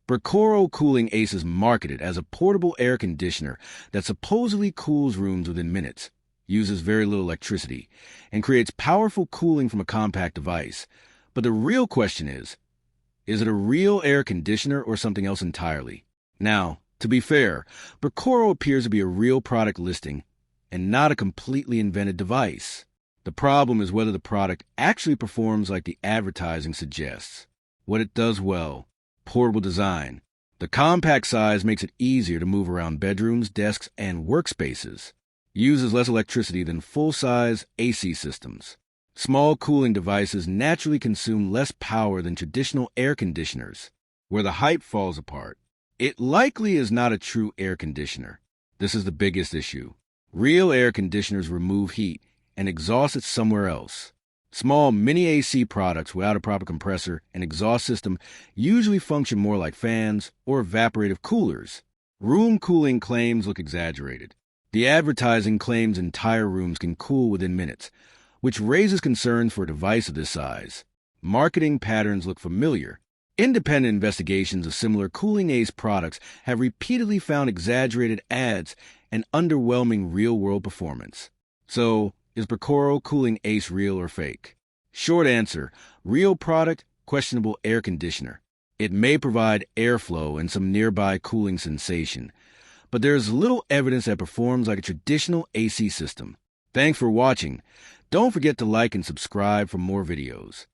Bricoro Cooling Ace is marketed as a portable air conditioner that supposedly cools rooms within minutes, uses very little electricity, and creates powerful cooling from a compact device. But the real question is it a real air conditioner or something else entirely? Now, to be fair, Bricoro appears to be a real product listing and not a completely invented device. The problem is whether the product actually performs like the advertising suggests. What it does well: portable design. The compact size makes it easier to move around bedrooms, desks, and workspaces. Uses less electricity than full-size AC systems. Small cooling devices naturally consume less power than traditional air conditioners. Where the hype falls apart: it likely is not a true air conditioner. This is the biggest issue. Real air conditioners remove heat and exhaust it somewhere else. Small mini AC products without a proper compressor and exhaust system usually function more like fans or evaporative coolers. Room cooling claims look exaggerated. The advertising claims entire rooms can cool within minutes, which raises concerns for a device of this size. Marketing patterns look familiar. Independent investigations of similar Cooling Ace products have repeatedly found exaggerated ads and underwhelming real-world performance. So, is Bricoro Cooling Ace real or fake? Short answer: real product, questionable air conditioner. It may provide airflow and some nearby cooling sensation, but there is little evidence that it performs like a traditional AC system. Thanks for watching. Don't forget to like and subscribe for more videos.